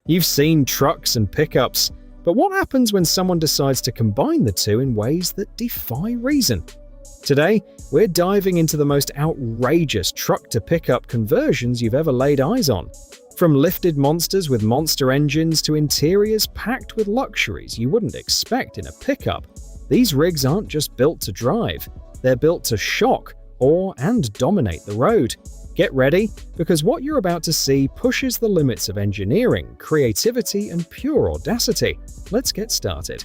You've seen trucks and pickups, but what happens when someone decides to combine the two in ways that defy reason? Today, we're diving into the most outrageous truck-to-pickup conversions you've ever laid eyes on. From lifted monsters with monster engines to interiors packed with luxuries you wouldn't expect in a pickup, these rigs aren't just built to drive, they're built to shock, awe, and dominate the road. Get ready, because what you're about to see pushes the limits of engineering, creativity, and pure audacity. Let's get started.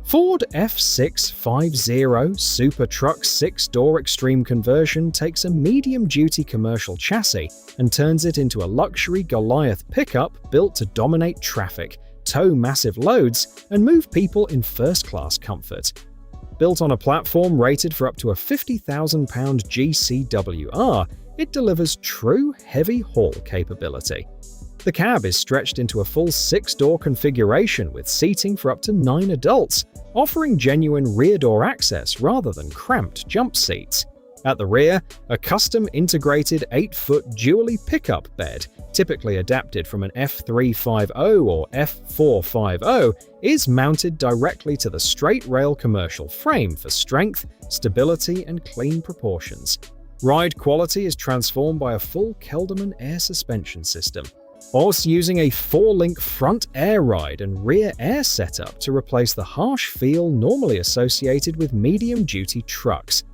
Ford F650 Super Truck 6-door extreme conversion takes a medium-duty commercial chassis and turns it into a luxury Goliath pickup built to dominate traffic, tow massive loads, and move people in first-class comfort. Built on a platform rated for up to a 50,000-pound GCWR, it delivers true heavy haul capability. The cab is stretched into a full 6-door configuration with seating for up to 9 adults, offering genuine rear door access rather than cramped jump seats. At the rear, a custom integrated 8-foot dually pickup bed, typically adapted from an F350 or F450, is mounted directly to the straight-rail commercial frame for strength, stability, and clean proportions. Ride quality is transformed by a full Kelderman air suspension system, also using a 4-link front air ride and rear air setup to replace the harsh feel normally associated with medium-duty trucks.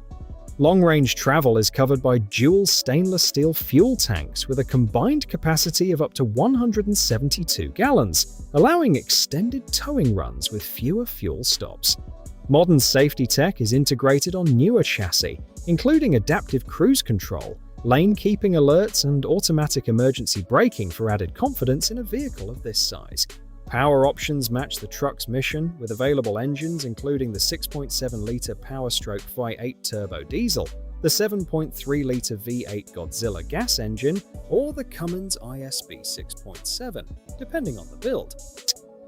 Long-range travel is covered by dual stainless steel fuel tanks with a combined capacity of up to 172 gallons, allowing extended towing runs with fewer fuel stops. Modern safety tech is integrated on newer chassis, including adaptive cruise control, lane-keeping alerts, and automatic emergency braking for added confidence in a vehicle of this size. Power options match the truck's mission, with available engines including the 6.7-litre Powerstroke V8 turbo diesel, the 7.3-litre V8 Godzilla gas engine, or the Cummins ISB 6.7, depending on the build.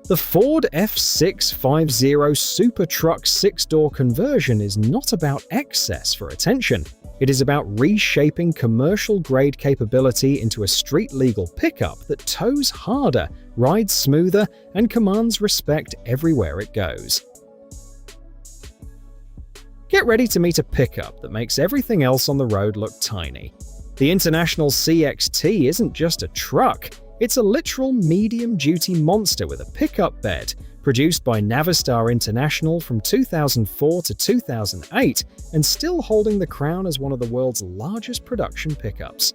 The Ford F650 Super Truck 6-door conversion is not about excess for attention. It is about reshaping commercial-grade capability into a street-legal pickup that tows harder, rides smoother, and commands respect everywhere it goes. Get ready to meet a pickup that makes everything else on the road look tiny. The International CXT isn't just a truck, it's a literal medium-duty monster with a pickup bed, produced by Navistar International from 2004 to 2008 and still holding the crown as one of the world's largest production pickups.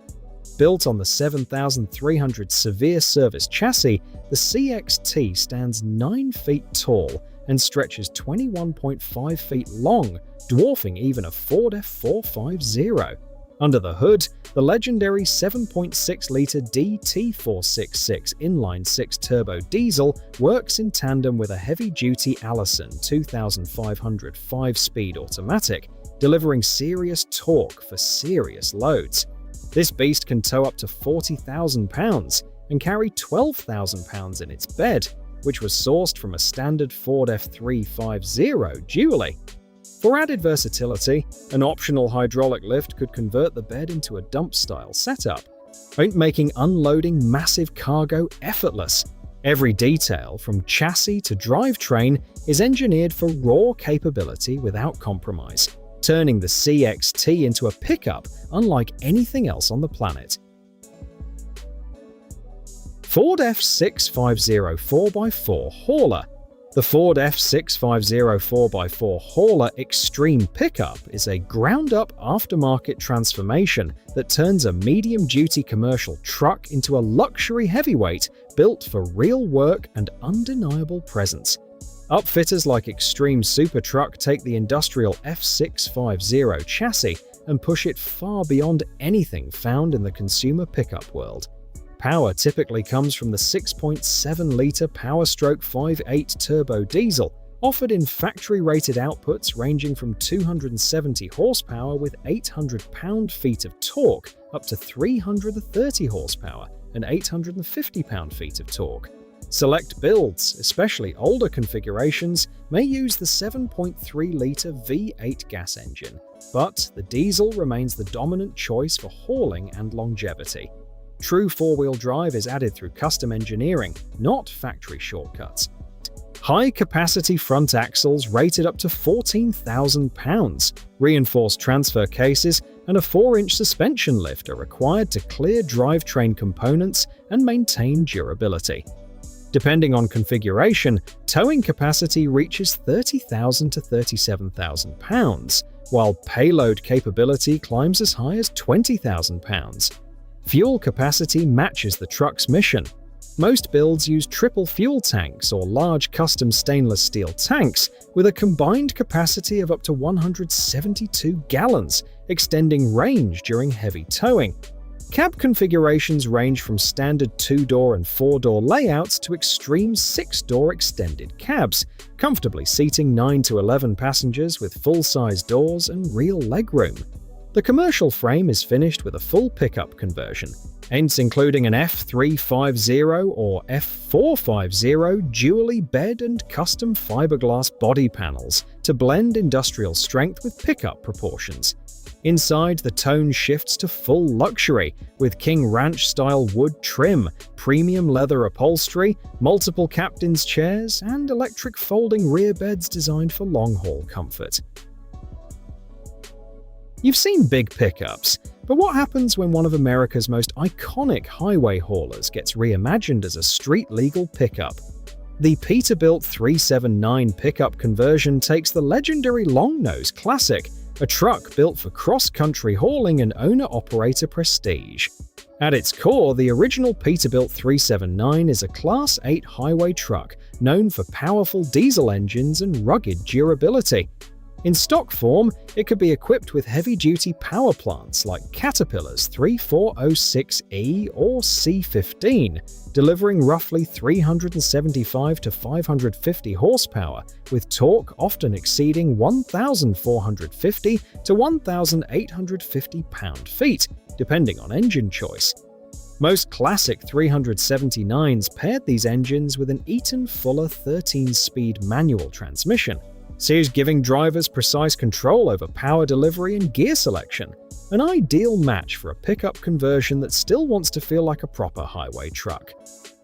Built on the 7,300 severe service chassis, the CXT stands 9 feet tall and stretches 21.5 feet long, dwarfing even a Ford F450. Under the hood, the legendary 7.6-litre DT466 inline-6 turbo diesel works in tandem with a heavy-duty Allison 2500 5-speed automatic, delivering serious torque for serious loads. This beast can tow up to 40,000 pounds and carry 12,000 pounds in its bed, which was sourced from a standard Ford F350 dually. For added versatility, an optional hydraulic lift could convert the bed into a dump-style setup, making unloading massive cargo effortless. Every detail, from chassis to drivetrain, is engineered for raw capability without compromise, turning the CXT into a pickup unlike anything else on the planet. Ford F650 4x4 Hauler. The Ford F650 4x4 Hauler Extreme Pickup is a ground-up aftermarket transformation that turns a medium-duty commercial truck into a luxury heavyweight built for real work and undeniable presence. Upfitters like Extreme Super Truck take the industrial F650 chassis and push it far beyond anything found in the consumer pickup world. Power typically comes from the 6.7-litre Powerstroke V8 turbo diesel, offered in factory-rated outputs ranging from 270 horsepower with 800 pound-feet of torque up to 330 horsepower and 850 pound-feet of torque. Select builds, especially older configurations, may use the 7.3-litre V8 gas engine, but the diesel remains the dominant choice for hauling and longevity. True four-wheel drive is added through custom engineering, not factory shortcuts. High-capacity front axles rated up to 14,000 pounds, reinforced transfer cases, and a 4-inch suspension lift are required to clear drivetrain components and maintain durability. Depending on configuration, towing capacity reaches 30,000 to 37,000 pounds, while payload capability climbs as high as 20,000 pounds. Fuel capacity matches the truck's mission. Most builds use triple fuel tanks or large custom stainless steel tanks with a combined capacity of up to 172 gallons, extending range during heavy towing. Cab configurations range from standard 2-door and 4-door layouts to extreme 6-door extended cabs, comfortably seating 9 to 11 passengers with full-size doors and real legroom. The commercial frame is finished with a full pickup conversion, hence including an F350 or F450 dually bed and custom fiberglass body panels to blend industrial strength with pickup proportions. Inside, the tone shifts to full luxury, with King Ranch-style wood trim, premium leather upholstery, multiple captain's chairs, and electric folding rear beds designed for long-haul comfort. You've seen big pickups, but what happens when one of America's most iconic highway haulers gets reimagined as a street-legal pickup? The Peterbuilt 379 pickup conversion takes the legendary Longnose Classic, a truck built for cross-country hauling and owner-operator prestige. At its core, the original Peterbilt 379 is a Class 8 highway truck known for powerful diesel engines and rugged durability. In stock form, it could be equipped with heavy-duty power plants like Caterpillar's 3406E or C15, delivering roughly 375 to 550 horsepower, with torque often exceeding 1,450 to 1,850 pound-feet, depending on engine choice. Most classic 379s paired these engines with an Eaton Fuller 13-speed manual transmission, giving drivers precise control over power delivery and gear selection, an ideal match for a pickup conversion that still wants to feel like a proper highway truck.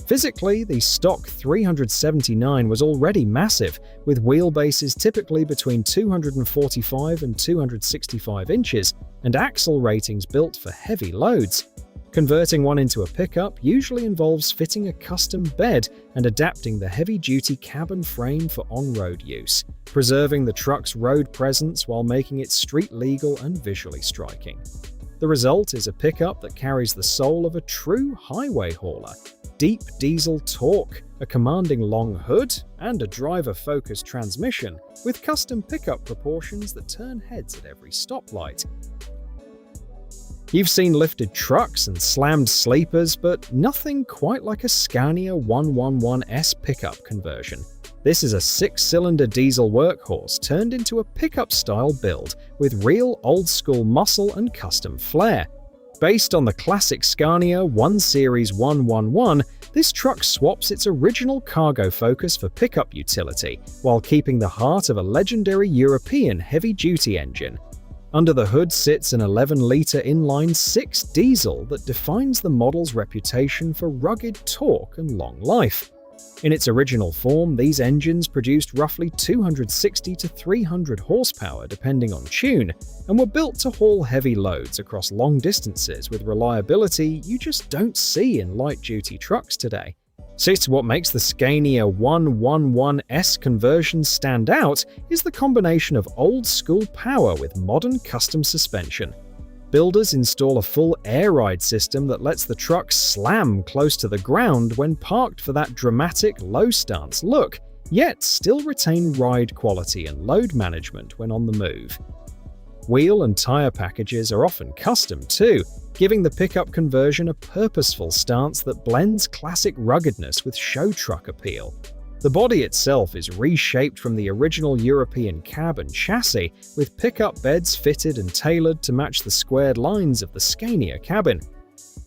Physically, the stock 379 was already massive, with wheelbases typically between 245 and 265 inches, and axle ratings built for heavy loads. Converting one into a pickup usually involves fitting a custom bed and adapting the heavy-duty cabin frame for on-road use, preserving the truck's road presence while making it street-legal and visually striking. The result is a pickup that carries the soul of a true highway hauler: deep diesel torque, a commanding long hood, and a driver-focused transmission with custom pickup proportions that turn heads at every stoplight. You've seen lifted trucks and slammed sleepers, but nothing quite like a Scania 111S pickup conversion. This is a 6-cylinder diesel workhorse turned into a pickup-style build with real old-school muscle and custom flair. Based on the classic Scania 1 Series 111, this truck swaps its original cargo focus for pickup utility, while keeping the heart of a legendary European heavy-duty engine. Under the hood sits an 11-liter inline-6 diesel that defines the model's reputation for rugged torque and long life. In its original form, these engines produced roughly 260 to 300 horsepower depending on tune, and were built to haul heavy loads across long distances with reliability you just don't see in light-duty trucks today. What makes the Scania 111S conversion stand out is the combination of old-school power with modern custom suspension. Builders install a full air ride system that lets the truck slam close to the ground when parked for that dramatic low-stance look, yet still retain ride quality and load management when on the move. Wheel and tire packages are often custom too, giving the pickup conversion a purposeful stance that blends classic ruggedness with show truck appeal. The body itself is reshaped from the original European cab and chassis, with pickup beds fitted and tailored to match the squared lines of the Scania cabin.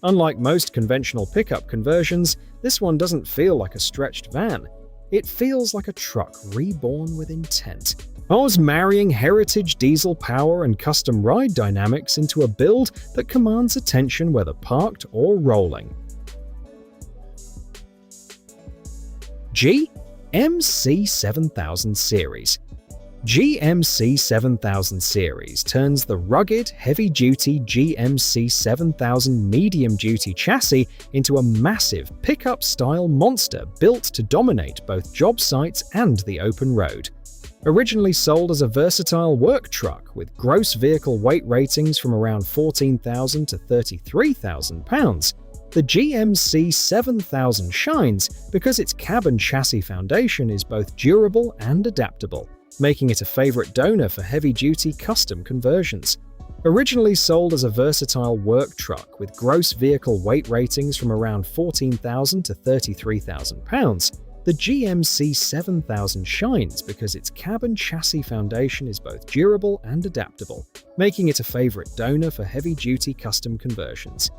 Unlike most conventional pickup conversions, this one doesn't feel like a stretched van. It feels like a truck reborn with intent. Oz marrying heritage diesel power and custom ride dynamics into a build that commands attention whether parked or rolling. GMC 7000 Series. GMC 7000 Series turns the rugged, heavy-duty GMC 7000 medium-duty chassis into a massive pickup-style monster built to dominate both job sites and the open road. Originally sold as a versatile work truck with gross vehicle weight ratings from around 14,000 to 33,000 pounds, the GMC 7000 shines because its cab and chassis foundation is both durable and adaptable, making it a favorite donor for heavy-duty custom conversions. Originally sold as a versatile work truck with gross vehicle weight ratings from around 14,000 to 33,000 pounds, the GMC 7000 shines because its cab and chassis foundation is both durable and adaptable, making it a favorite donor for heavy-duty custom conversions.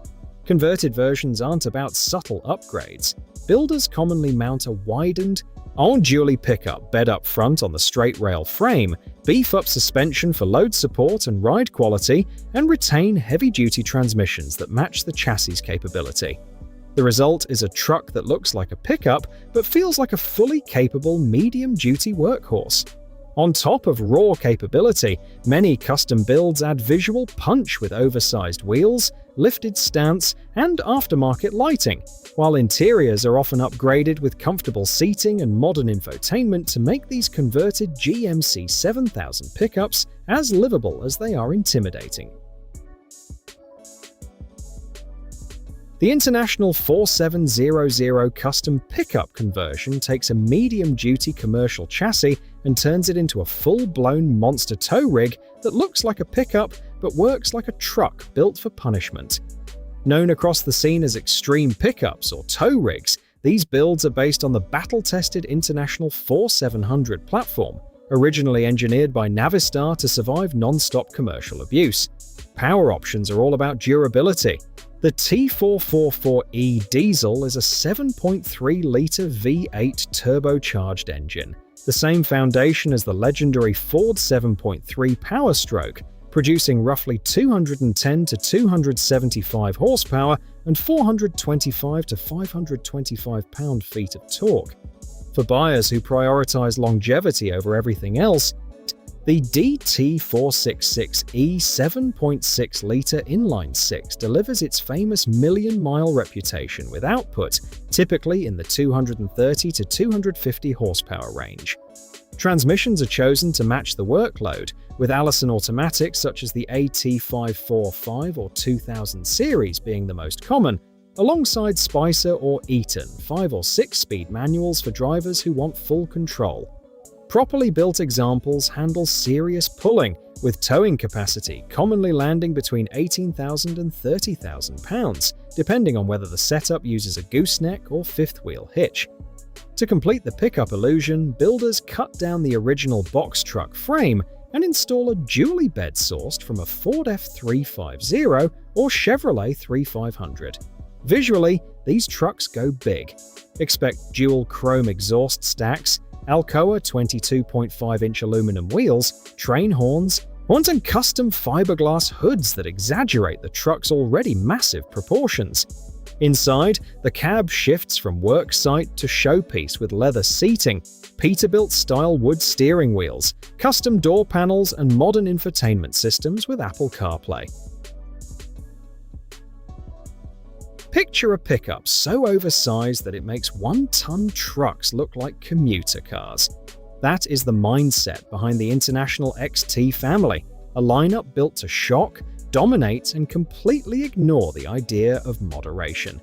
Converted versions aren't about subtle upgrades. Builders commonly mount a widened, all-dually pickup bed up front on the straight rail frame, beef up suspension for load support and ride quality, and retain heavy-duty transmissions that match the chassis capability. The result is a truck that looks like a pickup but feels like a fully capable medium-duty workhorse. On top of raw capability, many custom builds add visual punch with oversized wheels, lifted stance, and aftermarket lighting, while interiors are often upgraded with comfortable seating and modern infotainment to make these converted GMC 7000 pickups as livable as they are intimidating. The International 4700 custom pickup conversion takes a medium-duty commercial chassis and turns it into a full-blown monster tow rig that looks like a pickup but works like a truck built for punishment. Known across the scene as extreme pickups or tow rigs, these builds are based on the battle-tested International 4700 platform, originally engineered by Navistar to survive non-stop commercial abuse. Power options are all about durability. The T444E diesel is a 7.3-litre V8 turbocharged engine, the same foundation as the legendary Ford 7.3 Power Stroke, producing roughly 210 to 275 horsepower and 425 to 525 pound-feet of torque. For buyers who prioritize longevity over everything else, the DT466E 7.6-litre inline-six delivers its famous million-mile reputation with output, typically in the 230 to 250 horsepower range. Transmissions are chosen to match the workload, with Allison automatics such as the AT545 or 2000 series being the most common, alongside Spicer or Eaton 5 or 6-speed manuals for drivers who want full control. Properly built examples handle serious pulling, with towing capacity commonly landing between 18,000 and 30,000 pounds, depending on whether the setup uses a gooseneck or fifth-wheel hitch. To complete the pickup illusion, builders cut down the original box truck frame and install a dually bed sourced from a Ford F350 or Chevrolet 3500. Visually, these trucks go big. Expect dual chrome exhaust stacks, Alcoa 22.5-inch aluminum wheels, train horns, and custom fiberglass hoods that exaggerate the truck's already massive proportions. Inside, the cab shifts from work site to showpiece with leather seating, Peterbilt-style wood steering wheels, custom door panels, and modern infotainment systems with Apple CarPlay. Picture a pickup so oversized that it makes one-ton trucks look like commuter cars. That is the mindset behind the International XT family, a lineup built to shock, dominate, and completely ignore the idea of moderation.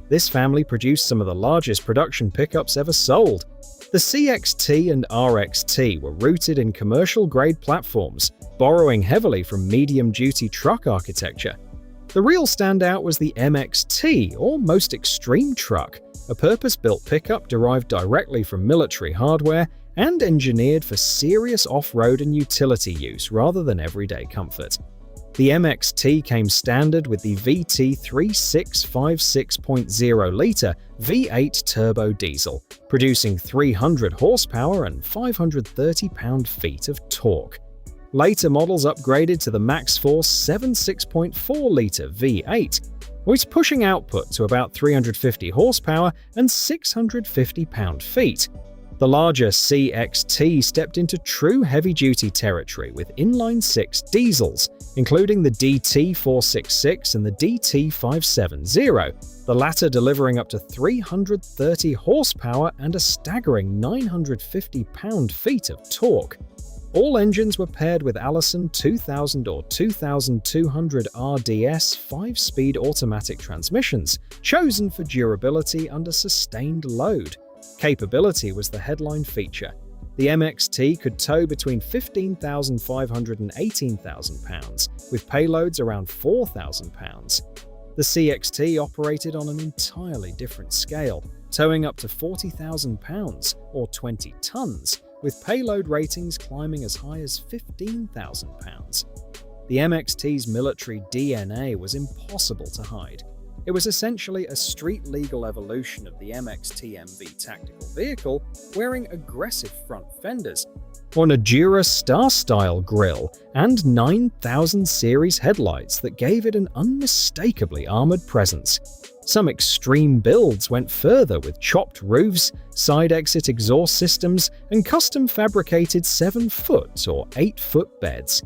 This family produced some of the largest production pickups ever sold. The CXT and RXT were rooted in commercial-grade platforms, borrowing heavily from medium-duty truck architecture. The real standout was the MXT, or Most Extreme Truck, a purpose-built pickup derived directly from military hardware and engineered for serious off-road and utility use rather than everyday comfort. The MXT came standard with the VT3656.0-litre V8 turbo diesel, producing 300 horsepower and 530 pound-feet of torque. Later models upgraded to the MaxxForce 76.4-litre V8, which pushing output to about 350 horsepower and 650 pound-feet. The larger CXT stepped into true heavy-duty territory with inline-six diesels, including the DT466 and the DT570, the latter delivering up to 330 horsepower and a staggering 950 pound-feet of torque. All engines were paired with Allison 2000 or 2200 RDS 5-speed automatic transmissions, chosen for durability under sustained load. Capability was the headline feature. The MXT could tow between 15,500 and 18,000 pounds, with payloads around 4,000 pounds. The CXT operated on an entirely different scale, towing up to 40,000 pounds, or 20 tons, with payload ratings climbing as high as 15,000 pounds. The MXT's military DNA was impossible to hide. It was essentially a street-legal evolution of the MXT MV tactical vehicle, wearing aggressive front fenders, on a Dura Star-style grille, and 9000 series headlights that gave it an unmistakably armored presence. Some extreme builds went further with chopped roofs, side-exit exhaust systems, and custom-fabricated 7-foot or 8-foot beds.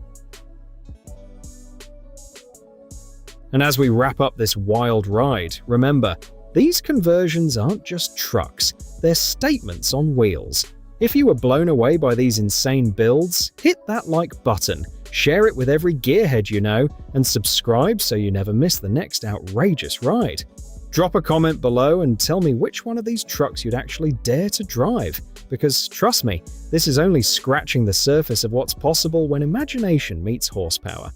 And as we wrap up this wild ride, remember, these conversions aren't just trucks, they're statements on wheels. If you were blown away by these insane builds, hit that like button, share it with every gearhead you know, and subscribe so you never miss the next outrageous ride. Drop a comment below and tell me which one of these trucks you'd actually dare to drive, because trust me, this is only scratching the surface of what's possible when imagination meets horsepower.